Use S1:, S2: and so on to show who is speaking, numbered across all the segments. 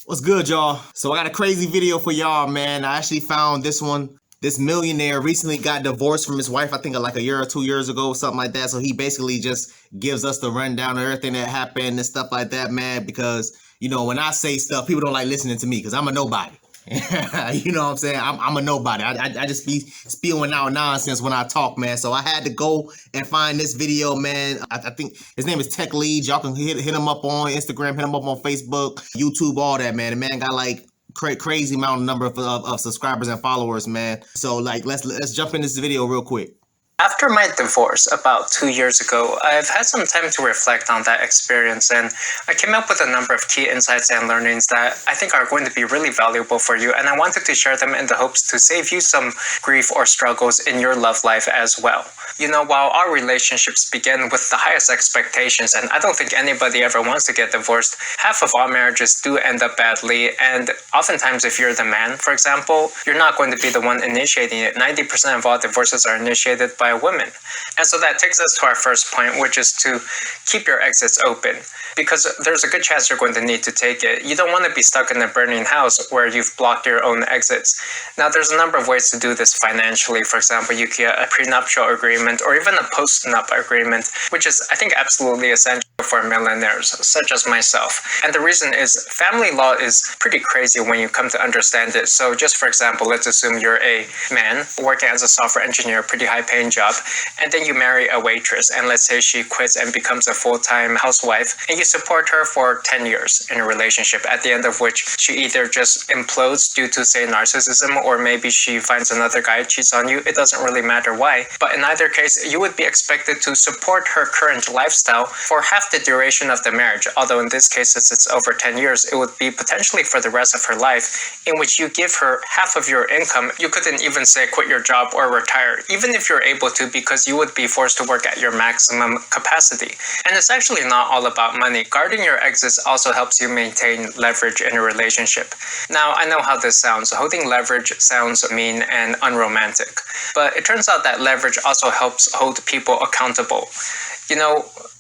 S1: What's good, y'all? So I got a crazy video for y'all, man. I actually found this one. This millionaire recently got divorced from his wife, I think like a year or 2 years ago, something like that. So he basically just gives us the rundown of everything that happened and stuff like that, man. Because, when I say stuff, people don't like listening to me because I'm a nobody. You know what I'm saying? I'm a nobody. I just be spewing out nonsense when I talk, man. So I had to go and find this video, man. I think his name is TechLead. Y'all can hit him up on Instagram, hit him up on Facebook, YouTube, all that, man. The man got like crazy number of subscribers and followers, man. So like let's jump in this video real quick.
S2: After my divorce about 2 years ago, I've had some time to reflect on that experience, and I came up with a number of key insights and learnings that I think are going to be really valuable for you, and I wanted to share them in the hopes to save you some grief or struggles in your love life as well. While our relationships begin with the highest expectations, and I don't think anybody ever wants to get divorced, half of all marriages do end up badly, and oftentimes if you're the man, for example, you're not going to be the one initiating it. 90% of all divorces are initiated by women. And so that takes us to our first point, which is to keep your exits open, because there's a good chance you're going to need to take it. You don't want to be stuck in a burning house where you've blocked your own exits. Now, there's a number of ways to do this financially. For example, you can get a prenuptial agreement or even a post-nup agreement, which is, I think, absolutely essential for millionaires, such as myself. And the reason is family law is pretty crazy when you come to understand it. So just for example, let's assume you're a man working as a software engineer, pretty high-paying job, and then you marry a waitress, and let's say she quits and becomes a full-time housewife, and you support her for 10 years in a relationship, at the end of which she either just implodes due to, say, narcissism, or maybe she finds another guy, cheats on you. It doesn't really matter why. But in either case, you would be expected to support her current lifestyle for half the duration of the marriage, although in this case, since it's over 10 years, it would be potentially for the rest of her life, in which you give her half of your income. You couldn't even say quit your job or retire, even if you're able to, because you would be forced to work at your maximum capacity. And it's actually not all about money. Guarding your exits also helps you maintain leverage in a relationship. Now, I know how this sounds. Holding leverage sounds mean and unromantic, but it turns out that leverage also helps hold people accountable.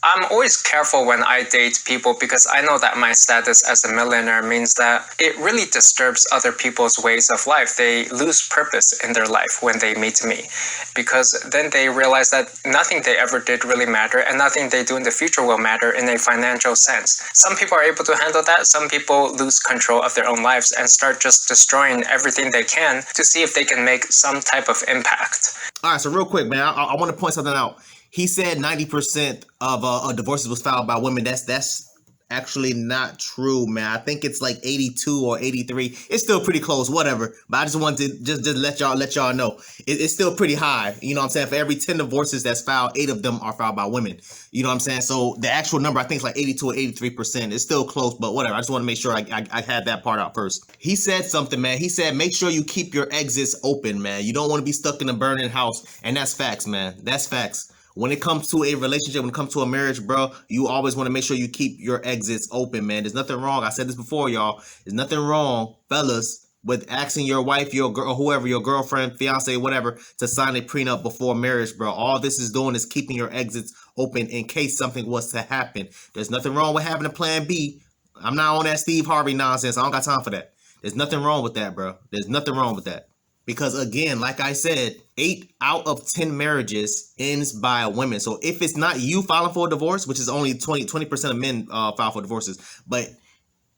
S2: I'm always careful when I date people because I know that my status as a millionaire means that it really disturbs other people's ways of life. They lose purpose in their life when they meet me, because then they realize that nothing they ever did really matter and nothing they do in the future will matter in a financial sense. Some people are able to handle that. Some people lose control of their own lives and start just destroying everything they can to see if they can make some type of impact.
S1: All right, so real quick, man, I want to point something out. He said 90% of divorces was filed by women. That's actually not true, man. I think it's like 82 or 83. It's still pretty close, whatever. But I just wanted to just let y'all know. It's still pretty high. You know what I'm saying? For every 10 divorces that's filed, 8 of them are filed by women. You know what I'm saying? So the actual number, I think, is like 82 or 83%. It's still close, but whatever. I just want to make sure I had that part out first. He said something, man. He said, make sure you keep your exits open, man. You don't want to be stuck in a burning house. And that's facts, man. That's facts. When it comes to a relationship, when it comes to a marriage, bro, you always want to make sure you keep your exits open, man. There's nothing wrong. I said this before, y'all. There's nothing wrong, fellas, with asking your wife, your girl, whoever, your girlfriend, fiance, whatever, to sign a prenup before marriage, bro. All this is doing is keeping your exits open in case something was to happen. There's nothing wrong with having a plan B. I'm not on that Steve Harvey nonsense. I don't got time for that. There's nothing wrong with that, bro. There's nothing wrong with that. Because again, like I said, 8 out of 10 marriages ends by women. So if it's not you filing for a divorce, which is only 20% of men file for divorces, but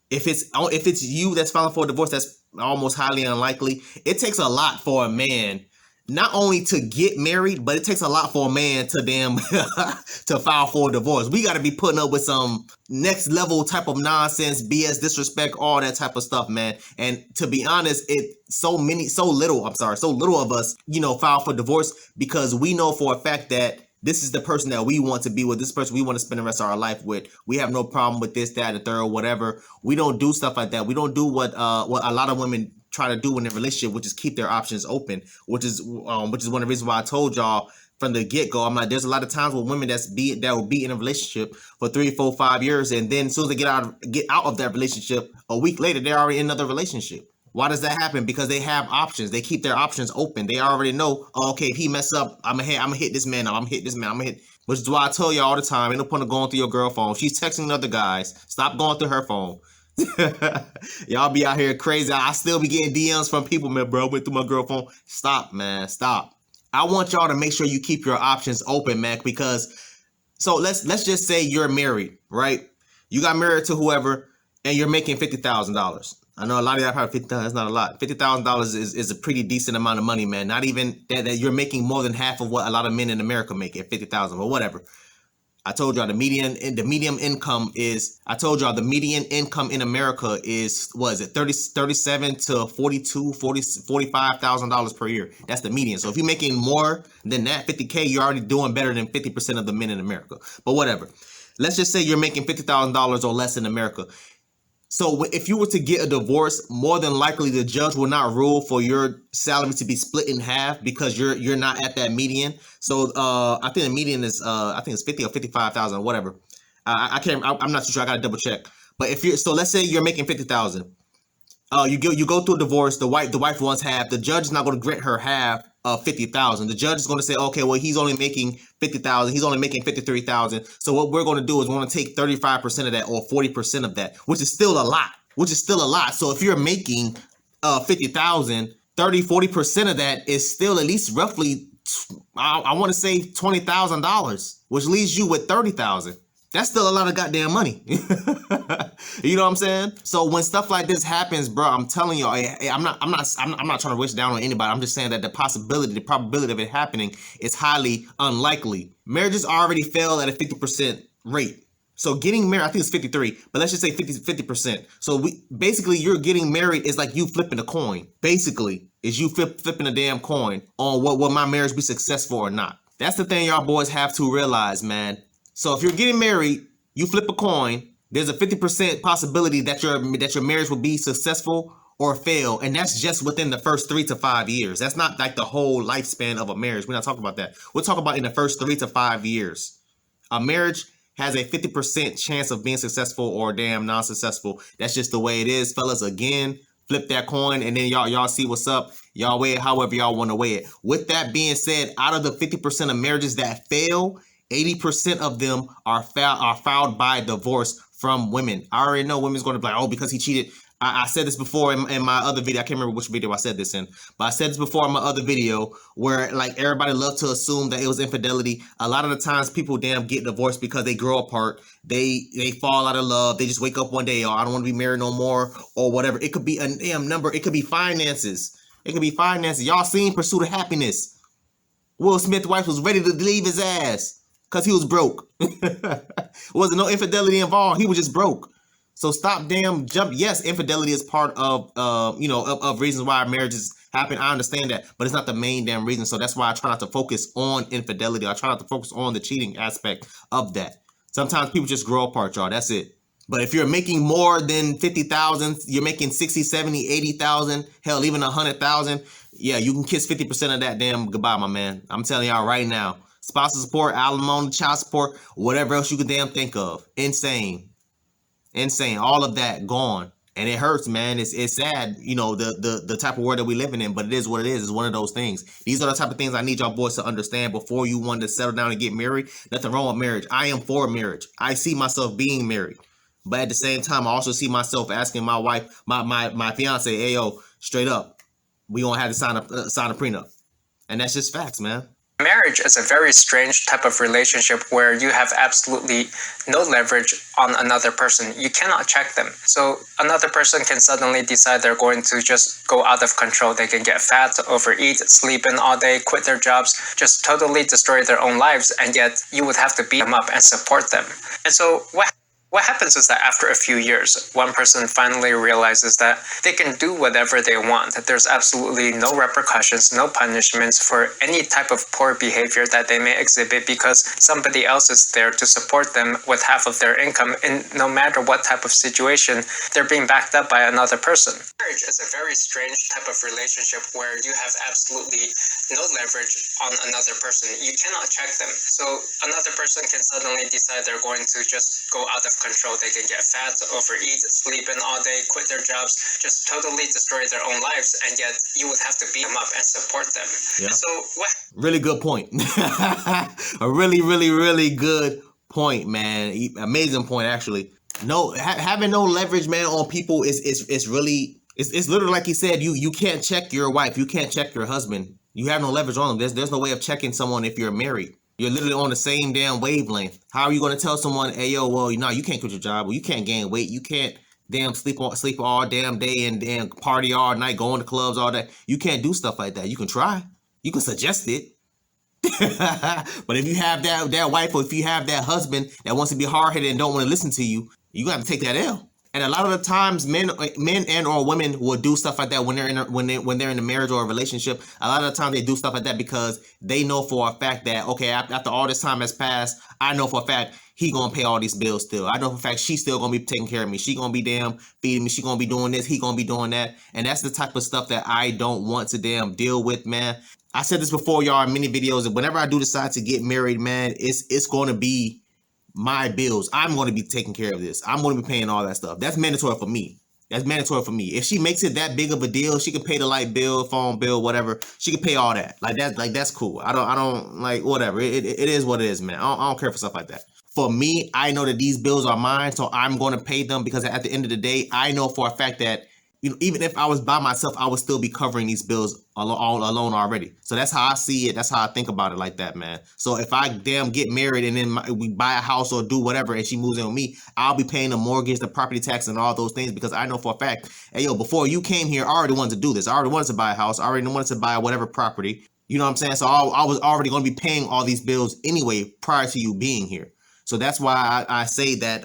S1: if it's you that's filing for a divorce, that's almost highly unlikely. It takes a lot for a man not only to get married, but it takes a lot for a man to to file for a divorce. We got to be putting up with some next level type of nonsense, BS, disrespect, all that type of stuff, man. And to be honest, so little of us, file for divorce because we know for a fact that this is the person that we want to be with. This person we want to spend the rest of our life with. We have no problem with this, that, and the third, whatever. We don't do stuff like that. We don't do what a lot of women try to do in a relationship, which is keep their options open, which is one of the reasons why I told y'all from the get-go. I'm like, there's a lot of times with women that will be in a relationship for 3, 4, 5 years, and then as soon as they get out of that relationship, a week later, they're already in another relationship. Why does that happen? Because they have options. They keep their options open. They already know, okay, if he mess up, I'm gonna hit this man up. I'm gonna hit this man. Which is why I tell you all the time, ain't no point of going through your girl phone. She's texting other guys. Stop going through her phone. Y'all be out here crazy. I still be getting DMs from people, man, bro. Went through my girl phone. Stop, man. Stop. I want y'all to make sure you keep your options open, man, because so let's just say you're married, right? You got married to whoever and you're making $50,000. I know a lot of y'all probably $50,000, that's not a lot. $50,000 is a pretty decent amount of money, man. Not even that you're making more than half of what a lot of men in America make at $50,000, but whatever. I told y'all the median income in America is, what is it, 37 to 42, 40, $45,000 per year. That's the median. So if you're making more than that, 50K, you're already doing better than 50% of the men in America. But whatever. Let's just say you're making $50,000 or less in America. So if you were to get a divorce, more than likely the judge will not rule for your salary to be split in half because you're not at that median. So I think the median is I think it's 50 or 55,000, whatever. I'm not too sure. I gotta double check. But so let's say you're making 50,000. You go through a divorce. The wife wants half. The judge is not going to grant her half of 50,000. The judge is going to say, okay, well, he's only making 50,000. He's only making 53,000. So what we're going to do is we're going to take 35% of that or 40% of that, which is still a lot. So if you're making 50,000, 40% of that is still at least roughly, I want to say $20,000, which leaves you with 30,000. That's still a lot of goddamn money. You know what I'm saying? So when stuff like this happens, bro, I'm telling you, I'm not trying to wish down on anybody. I'm just saying that the probability of it happening is highly unlikely. Marriages already fail at a 50% rate. So getting married, I think it's 53, but let's just say 50%. So basically you're getting married is like you flipping a coin. Basically, is you flipping a damn coin on will my marriage be successful or not. That's the thing y'all boys have to realize, man. So if you're getting married, you flip a coin, there's a 50% possibility that your marriage will be successful or fail. And that's just within the first 3 to 5 years. That's not like the whole lifespan of a marriage. We're not talking about that. We're talking about in the first 3 to 5 years. A marriage has a 50% chance of being successful or damn non-successful. That's just the way it is, fellas. Again, flip that coin and then y'all see what's up. Y'all weigh it however y'all want to weigh it. With that being said, out of the 50% of marriages that fail, 80% of them are fouled by divorce from women. I already know women's going to be like, oh, because he cheated. I said this before in my other video. I can't remember which video I said this in, but I said this before in my other video where like everybody loves to assume that it was infidelity. A lot of the times people damn get divorced because they grow apart. They fall out of love. They just wake up one day, oh, I don't want to be married no more or whatever. It could be a damn number. It could be finances. It could be finances. Y'all seen Pursuit of Happiness. Will Smith's wife was ready to leave his ass because he was broke. Wasn't no infidelity involved. He was just broke. So stop damn jump. Yes, infidelity is part of of reasons why marriages happen. I understand that, but it's not the main damn reason. So that's why I try not to focus on infidelity. I try not to focus on the cheating aspect of that. Sometimes people just grow apart, y'all. That's it. But if you're making more than 50,000, you're making 60, 70, 80,000, hell, even 100,000. Yeah, you can kiss 50% of that damn goodbye, my man. I'm telling y'all right now. Spousal support, alimony, child support, whatever else you could damn think of. Insane. All of that gone. And it hurts, man. It's sad, the type of world that we living in, but it is what it is. It's one of those things. These are the type of things I need y'all boys to understand before you want to settle down and get married. Nothing wrong with marriage. I am for marriage. I see myself being married. But at the same time, I also see myself asking my wife, my fiance, hey, yo, straight up, we gonna have to sign a prenup. And that's just facts, man.
S2: Marriage is a very strange type of relationship where you have absolutely no leverage on another person. You cannot check them. So another person can suddenly decide they're going to just go out of control. They can get fat, overeat, sleep in all day, quit their jobs, just totally destroy their own lives, and yet you would have to beat them up and support them. And so what happens is that after a few years, one person finally realizes that they can do whatever they want, that there's absolutely no repercussions, no punishments for any type of poor behavior that they may exhibit because somebody else is there to support them with half of their income. And no matter what type of situation, they're being backed up by another person. Marriage is a very strange type of relationship where you have absolutely no leverage on another person. You cannot check them. So another person can suddenly decide they're going to just go out of control. They can get fat, overeat, sleep in all day, quit their jobs, just totally destroy their own lives, and yet you would have to beat them up and support them. Yeah. So what?
S1: Really good point. A really, really, really good point, man. Amazing point, actually. Having no leverage, man, on people is really it's literally like he said. You can't check your wife. You can't check your husband. You have no leverage on them. There's no way of checking someone if you're married. You're literally on the same damn wavelength. How are you going to tell someone, hey, yo, well, you can't quit your job, or you can't gain weight, you can't damn sleep all damn day and party all night, go into clubs all day. You can't do stuff like that. You can try. You can suggest it. But if you have that wife, or if you have that husband that wants to be hard-headed and don't want to listen to you, you got to take that L. And a lot of the times, men and or women will do stuff like that when they're in a marriage or a relationship. A lot of the time, they do stuff like that because they know for a fact that, okay, after all this time has passed, I know for a fact he gonna pay all these bills still. I know for a fact she's still gonna be taking care of me. She gonna be damn feeding me. She gonna be doing this. He gonna be doing that. And that's the type of stuff that I don't want to damn deal with, man. I said this before, y'all, in many videos. And whenever I do decide to get married, man, it's gonna be my bills. I'm going to be taking care of this. I'm going to be paying all that stuff. That's mandatory for me. That's mandatory for me. If she makes it that big of a deal, she can pay the light bill, phone bill, whatever. She can pay all that. That's cool. I don't like whatever. It is what it is, man. I don't care for stuff like that. For me, I know that these bills are mine, so I'm going to pay them because at the end of the day, I know for a fact that even if I was by myself, I would still be covering these bills alone already. So that's how I see it. That's how I think about it like that, man. So if I damn get married and then we buy a house or do whatever and she moves in with me, I'll be paying the mortgage, the property tax, and all those things because I know for a fact, hey, yo, before you came here, I already wanted to do this. I already wanted to buy a house. I already wanted to buy whatever property. You know what I'm saying? So I was already going to be paying all these bills anyway prior to you being here. So that's why I say that,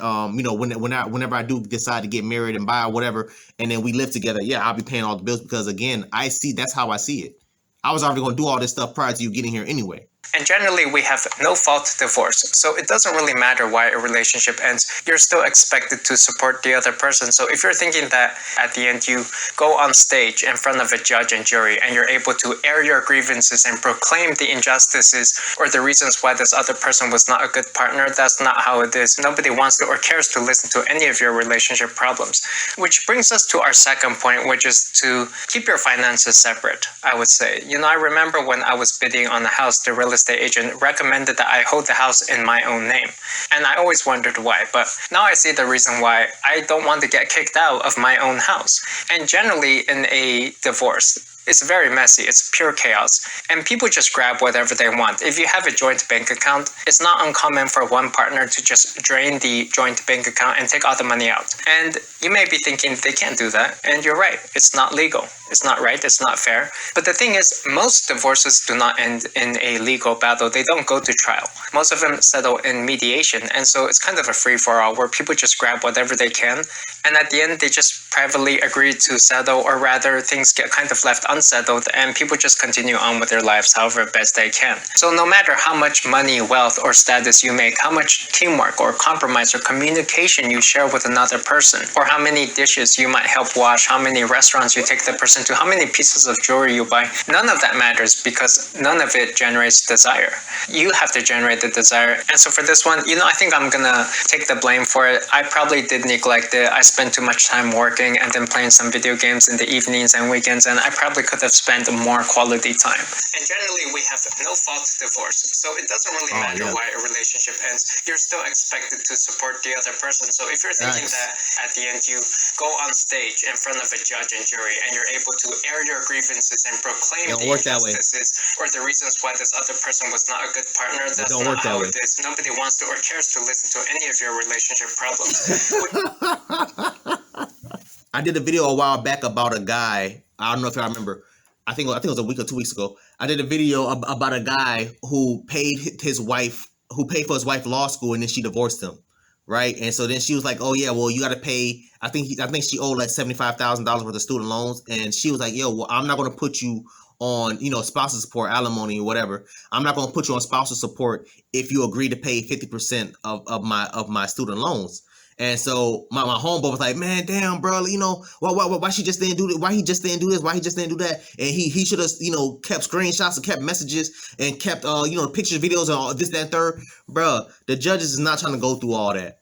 S1: whenever I do decide to get married and buy whatever, and then we live together, yeah, I'll be paying all the bills because, again, that's how I see it. I was already going to do all this stuff prior to you getting here anyway.
S2: And generally, we have no fault divorce. So it doesn't really matter why a relationship ends. You're still expected to support the other person. So if you're thinking that at the end you go on stage in front of a judge and jury and you're able to air your grievances and proclaim the injustices or the reasons why this other person was not a good partner, that's not how it is. Nobody wants to or cares to listen to any of your relationship problems. Which brings us to our second point, which is to keep your finances separate, I would say. I remember when I was bidding on a house, the real estate agent recommended that I hold the house in my own name. And I always wondered why, but now I see the reason why. I don't want to get kicked out of my own house. And generally in a divorce, it's very messy. It's pure chaos. And people just grab whatever they want. If you have a joint bank account, it's not uncommon for one partner to just drain the joint bank account and take all the money out. And you may be thinking they can't do that. And you're right. It's not legal. It's not right. It's not fair. But the thing is, most divorces do not end in a legal battle. They don't go to trial. Most of them settle in mediation. And so it's kind of a free-for-all where people just grab whatever they can. And at the end, they just privately agree to settle, or rather things get kind of left unsettled and people just continue on with their lives however best they can. So no matter how much money, wealth, or status you make, how much teamwork or compromise or communication you share with another person, or how many dishes you might help wash, how many restaurants you take the person to, how many pieces of jewelry you buy, none of that matters because none of it generates desire. You have to generate the desire. And so for this one, I think I'm gonna take the blame for it. I probably did neglect it. I spent too much time working and then playing some video games in the evenings and weekends, and I probably could have spent more quality time. And generally, we have no fault divorce. So it doesn't really matter why a relationship ends. You're still expected to support the other person. So if you're thinking that at the end you go on stage in front of a judge and jury and you're able to air your grievances and proclaim the injustices or the reasons why this other person was not a good partner, that's not how it is. Nobody wants to or cares to listen to any of your relationship problems.
S1: I did a video a while back about a guy. I don't know if y'all remember. I think it was a week or 2 weeks ago. I did a video about a guy who paid for his wife law school, and then she divorced him, right? And so then she was like, "Oh yeah, well you got to pay." I think she owed like $75,000 worth of student loans, and she was like, "Yo, well I'm not going to put you on spousal support, alimony, or whatever. I'm not going to put you on spousal support if you agree to pay 50% of my student loans." And so my homeboy was like, "Man, damn, bro, why she just didn't do that? Why he just didn't do this? Why he just didn't do that?" And he should have, kept screenshots and kept messages and kept, pictures, videos, and all this, that, and third. Bro, the judges is not trying to go through all that.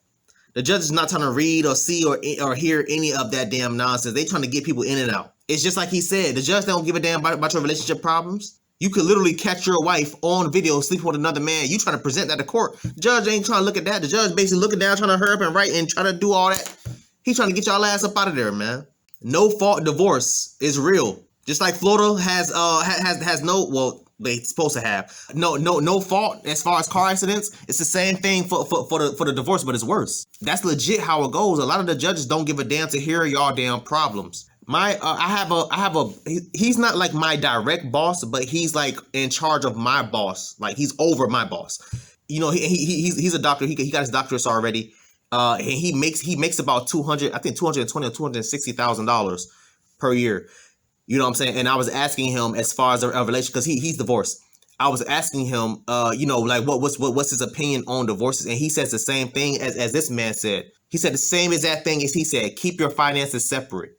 S1: The judge is not trying to read or see or hear any of that damn nonsense. They trying to get people in and out. It's just like he said. The judge don't give a damn about your relationship problems. You could literally catch your wife on video sleeping with another man. You trying to present that to court. The judge ain't trying to look at that. The judge basically looking down, trying to hurry up and write and trying to do all that. He's trying to get y'all ass up out of there, man. No fault divorce is real. Just like Florida has no, well, they supposed to have no fault as far as car accidents. It's the same thing for the divorce, but it's worse. That's legit how it goes. A lot of the judges don't give a damn to hear y'all damn problems. He's not like my direct boss, but he's like in charge of my boss. Like he's over my boss. You know, he's a doctor. He got his doctorates already. And he makes about $220,000 or $260,000 per year. You know what I'm saying? And I was asking him as far as a relation, because he's divorced. I was asking him, you know, like what's his opinion on divorces, and he says the same thing as this man said. He said the same exact thing as he said. Keep your finances separate.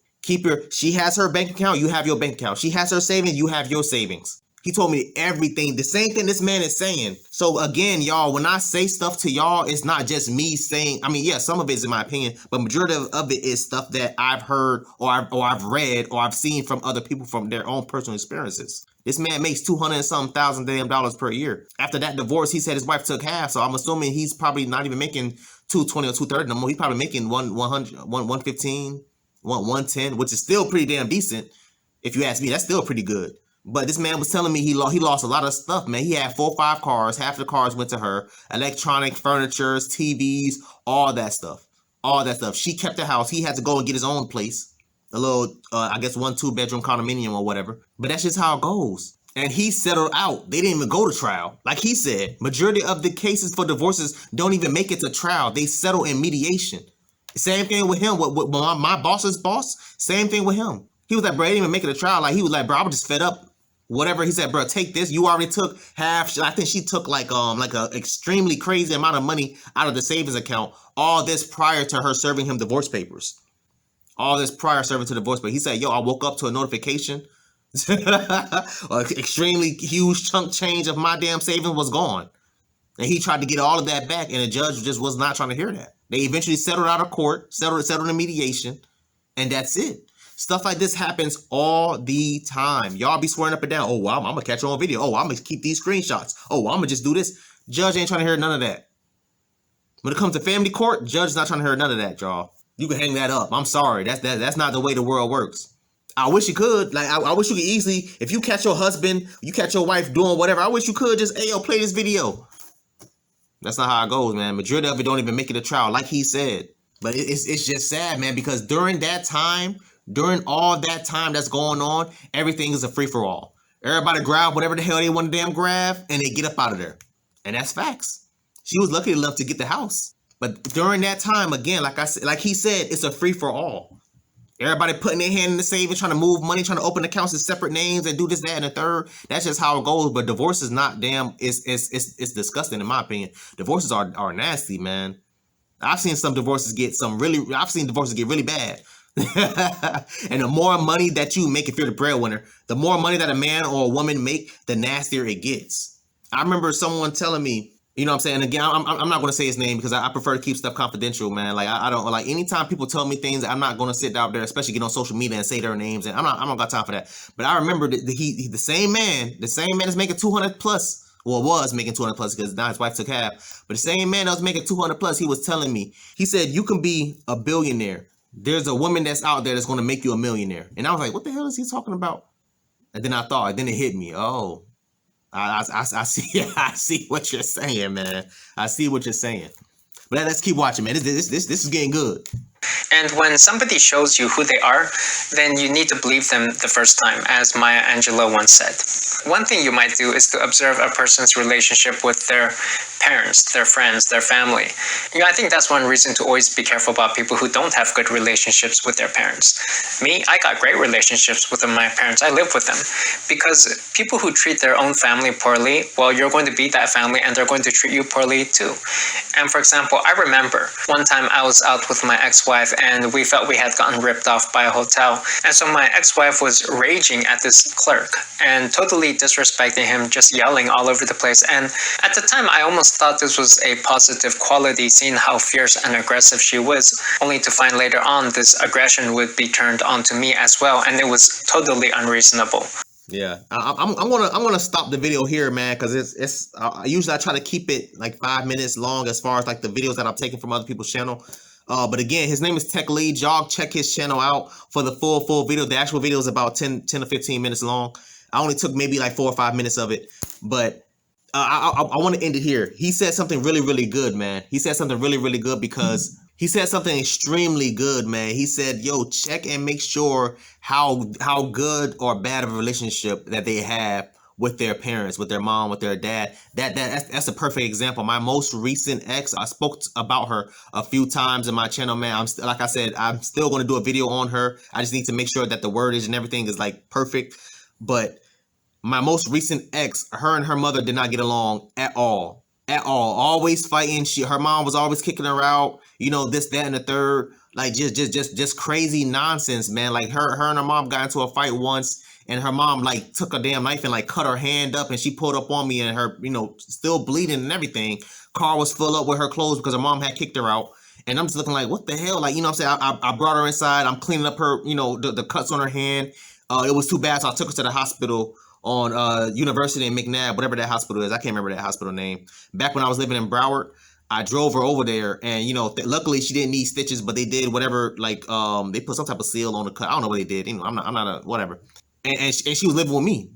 S1: She has her bank account, you have your bank account. She has her savings, you have your savings. He told me everything, the same thing this man is saying. So again, y'all, when I say stuff to y'all, it's not just me saying, I mean, yeah, some of it is in my opinion, but majority of it is stuff that I've heard or I've read or I've seen from other people from their own personal experiences. This man makes $200 and something thousand damn dollars per year. After that divorce, he said his wife took half, so I'm assuming he's probably not even making $220 or $230 no more. He's probably making $115, $110, which is still pretty damn decent. If you ask me, that's still pretty good. But this man was telling me he lost a lot of stuff, man. He had 4 or 5 cars. Half the cars went to her. Electronic furniture, TVs, all that stuff. All that stuff. She kept the house. He had to go and get his own place. A little, I guess, 1-2 bedroom condominium or whatever. But that's just how it goes. And he settled out. They didn't even go to trial. Like he said, majority of the cases for divorces don't even make it to trial. They settle in mediation. Same thing with him. With my boss's boss, same thing with him. He was like, bro, I didn't even make it a trial. Like, he was like, bro, I was just fed up. Whatever. He said, bro, take this. You already took half. I think she took like a extremely crazy amount of money out of the savings account. All this prior to her serving him divorce papers. All this prior serving to divorce papers. He said, yo, I woke up to a notification. An extremely huge chunk change of my damn savings was gone. And he tried to get all of that back, and the judge just was not trying to hear that. They eventually settled out of court, settled in mediation, and that's it. Stuff like this happens all the time. Y'all be swearing up and down. Oh, well, I'm going to catch you on video. Oh, I'm going to keep these screenshots. Oh, well, I'm going to just do this. Judge ain't trying to hear none of that. When it comes to family court, judge is not trying to hear none of that, y'all. You can hang that up. I'm sorry. That's not the way the world works. I wish you could. Like, I wish you could easily, if you catch your husband, you catch your wife doing whatever, I wish you could just, hey, yo, play this video. That's not how it goes, man. Majority of it don't even make it a trial, like he said. But it's just sad, man, because during all that time that's going on, everything is a free-for-all. Everybody grab whatever the hell they want to damn grab, and they get up out of there. And that's facts. She was lucky enough to get the house. But during that time, again, like he said, it's a free-for-all. Everybody putting their hand in the savings, trying to move money, trying to open accounts in separate names and do this, that, and the third. That's just how it goes. But divorce is not it's disgusting in my opinion. Divorces are nasty, man. I've seen divorces get really bad. And the more money that you make, if you're the breadwinner, the more money that a man or a woman make, the nastier it gets. I remember someone telling me, you know what I'm saying? Again, I'm not going to say his name because I prefer to keep stuff confidential, man. Like, I don't like anytime people tell me things, I'm not going to sit out there, especially get on social media and say their names. And I don't got time for that. But I remember the same man is making 200 plus. Well, was making 200 plus because now his wife took half. But the same man that was making 200 plus, he was telling me, he said, you can be a billionaire. There's a woman that's out there that's going to make you a millionaire. And I was like, what the hell is he talking about? And then then it hit me. Oh, I see what you're saying, man. I see what you're saying. But let's keep watching, man. This is getting good.
S2: And when somebody shows you who they are, then you need to believe them the first time, as Maya Angelou once said. One thing you might do is to observe a person's relationship with their parents, their friends, their family. I think that's one reason to always be careful about people who don't have good relationships with their parents. Me, I got great relationships with my parents. I live with them. Because people who treat their own family poorly, well, you're going to be that family and they're going to treat you poorly too. And for example, I remember one time I was out with my ex-wife and we felt we had gotten ripped off by a hotel. And so my ex-wife was raging at this clerk and totally disrespecting him, just yelling all over the place. And at the time, I almost thought this was a positive quality, seeing how fierce and aggressive she was, only to find later on this aggression would be turned onto me as well. And it was totally unreasonable.
S1: Yeah, I'm gonna stop the video here, man, because it's usually I try to keep it like 5 minutes long as far as like the videos that I'm taking from other people's channel. But again, his name is TechLead. Y'all check his channel out for the full video. The actual video is about 10 to 15 minutes long. I only took maybe like 4 or 5 minutes of it, but I want to end it here. He said something really good, man. He said something really good because he said something extremely good, man. He said, yo, check and make sure how good or bad of a relationship that they have with their parents, with their mom, with their dad. That's a perfect example. My most recent ex, I spoke about her a few times in my channel, man. Like I said, I'm still going to do a video on her. I just need to make sure that the wordage and everything is like perfect. But my most recent ex, her and her mother did not get along at all. At all. Always fighting. Her mom was always kicking her out. You know, this, that, and the third. Like just crazy nonsense, man. Like her and her mom got into a fight once, and her mom like took a damn knife and like cut her hand up, and she pulled up on me, and her, you know, still bleeding and everything. Car was full up with her clothes because her mom had kicked her out. And I'm just looking like, what the hell? Like, you know what I'm saying? I brought her inside. I'm cleaning up her, you know, the cuts on her hand. It was too bad, so I took her to the hospital on University in McNabb, whatever that hospital is. I can't remember that hospital name. Back when I was living in Broward, I drove her over there, and you know, luckily she didn't need stitches, but they did whatever, like they put some type of seal on the cut. I don't know what they did. You know, I'm not a whatever. And she was living with me.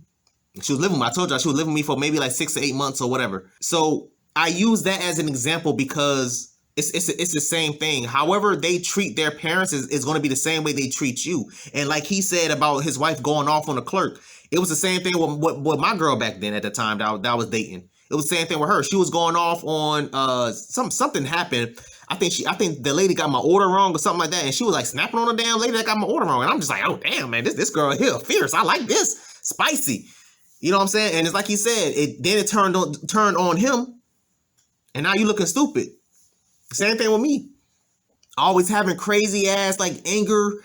S1: She was living with me. I told you she was living with me for maybe like 6 to 8 months or whatever. So I use that as an example because it's the same thing. However they treat their parents is going to be the same way they treat you. And like he said about his wife going off on the clerk, it was the same thing with my girl back then at the time that I was dating. It was the same thing with her. She was going off on something happened. I think the lady got my order wrong or something like that, and she was like snapping on the damn lady that got my order wrong. And I'm just like, oh damn, man, this girl here fierce. I like this, spicy. You know what I'm saying? And it's like he said, it turned on him, and now you looking stupid. Same thing with me. Always having crazy ass like anger,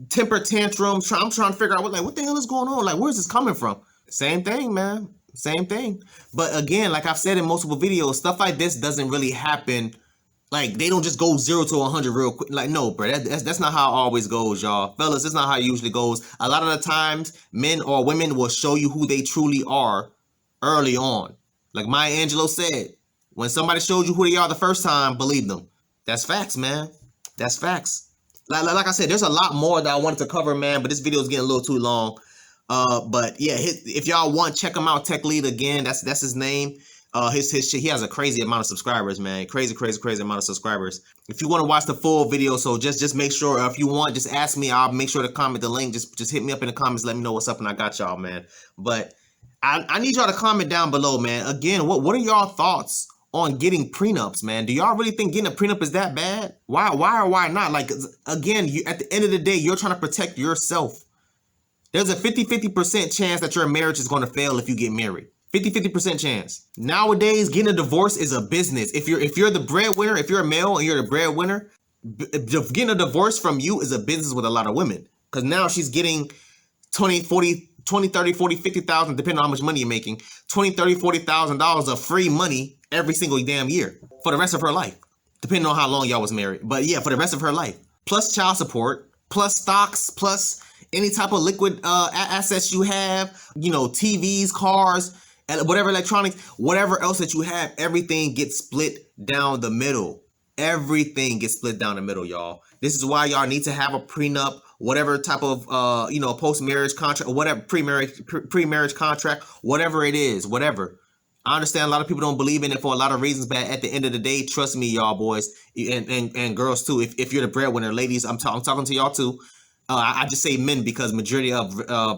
S1: temper tantrums. I'm trying to figure out what the hell is going on? Like, where's this coming from? Same thing, man. Same thing. But again, like I've said in multiple videos, stuff like this doesn't really happen. Like, they don't just go 0 to 100 real quick. Like, no, bro, that's not how it always goes, y'all. Fellas, that's not how it usually goes. A lot of the times, men or women will show you who they truly are early on. Like Maya Angelou said, when somebody showed you who they are the first time, believe them. That's facts, man. That's facts. Like I said, there's a lot more that I wanted to cover, man, but this video is getting a little too long. But yeah, if y'all want, check him out. TechLead again. That's his name. He has a crazy amount of subscribers, man. Crazy amount of subscribers. If you want to watch the full video, so just make sure, if you want, just ask me. I'll make sure to comment the link. Just hit me up in the comments. Let me know what's up, and I got y'all, man. But I need y'all to comment down below, man. Again, what are y'all thoughts on getting prenups, man? Do y'all really think getting a prenup is that bad? Why or why not? Like, again, at the end of the day, you're trying to protect yourself. There's a 50% chance that your marriage is going to fail if you get married. 50% chance. Nowadays, getting a divorce is a business. If you're the breadwinner, if you're a male and you're the breadwinner, getting a divorce from you is a business with a lot of women. Because now she's getting 20, 30, 40, 50,000, depending on how much money you're making, 20, 30, 40,000 dollars of free money every single damn year for the rest of her life, depending on how long y'all was married. But yeah, for the rest of her life, plus child support, plus stocks, plus any type of liquid assets you have, you know, TVs, cars, whatever electronics, whatever else that you have, everything gets split down the middle. Everything gets split down the middle, y'all. This is why y'all need to have a prenup, whatever type of you know, post-marriage contract, or whatever, pre-marriage contract, whatever it is, whatever. I understand a lot of people don't believe in it for a lot of reasons, but at the end of the day, trust me, y'all boys and girls too. If you're the breadwinner, ladies, I'm talking to y'all too. I just say men because majority of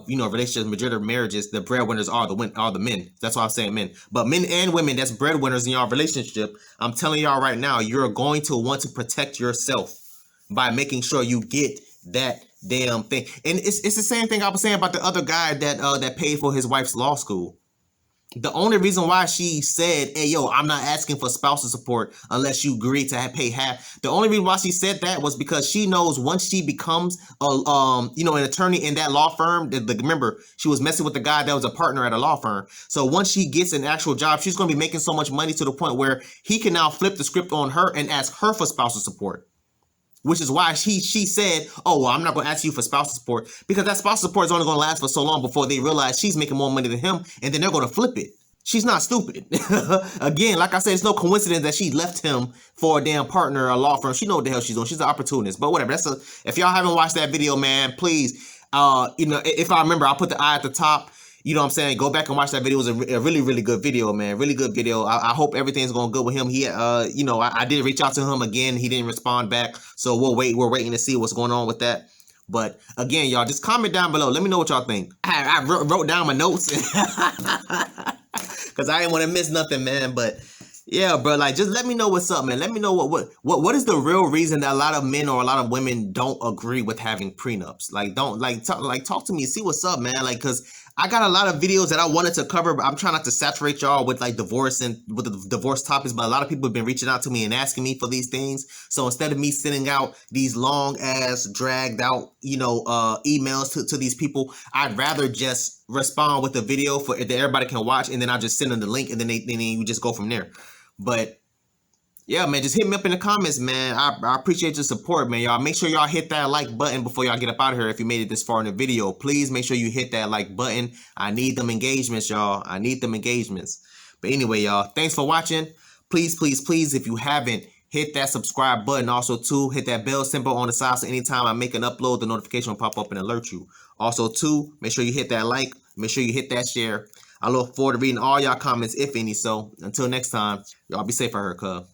S1: you know, relationships, majority of marriages, the breadwinners are the men. That's why I'm saying men. But men and women that's breadwinners in your relationship, I'm telling y'all right now, you're going to want to protect yourself by making sure you get that damn thing. And it's the same thing I was saying about the other guy that paid for his wife's law school. The only reason why she said, hey, yo, I'm not asking for spousal support unless you agree to pay half. The only reason why she said that was because she knows once she becomes you know, an attorney in that law firm, remember, she was messing with the guy that was a partner at a law firm. So once she gets an actual job, she's going to be making so much money to the point where he can now flip the script on her and ask her for spousal support. Which is why she said, oh, well, I'm not going to ask you for spousal support, because that spousal support is only going to last for so long before they realize she's making more money than him, and then they're going to flip it. She's not stupid. Again, like I said, it's no coincidence that she left him for a damn partner, a law firm. She know what the hell she's doing. She's an opportunist. But whatever. If y'all haven't watched that video, man, please, if I remember, I'll put the eye at the top. You know what I'm saying? Go back and watch that video. It was a really, really good video, man. Really good video. I hope everything's going good with him. He, I did reach out to him again. He didn't respond back. So we'll wait. We're waiting to see what's going on with that. But again, y'all, just comment down below. Let me know what y'all think. I wrote down my notes because I didn't want to miss nothing, man. But yeah, bro, like, just let me know what's up, man. Let me know what is the real reason that a lot of men or a lot of women don't agree with having prenups. Like, talk to me, see what's up, man. Like, cause I got a lot of videos that I wanted to cover, but I'm trying not to saturate y'all with like divorce and with the divorce topics. But a lot of people have been reaching out to me and asking me for these things. So instead of me sending out these long ass dragged out, emails to these people, I'd rather just respond with a video that everybody can watch, and then I'll just send them the link, and then you just go from there. But yeah, man, just hit me up in the comments, man. I appreciate your support, man. Y'all make sure y'all hit that like button before y'all get up out of here. If you made it this far in the video, please make sure you hit that like button. I need them engagements, y'all. I need them engagements. But anyway, y'all, thanks for watching. Please, please, please, if you haven't, hit that subscribe button. Also, too, hit that bell symbol on the side so anytime I make an upload, the notification will pop up and alert you. Also, too, make sure you hit that like. Make sure you hit that share. I look forward to reading all y'all comments, if any. So until next time, y'all be safe out here, cuz.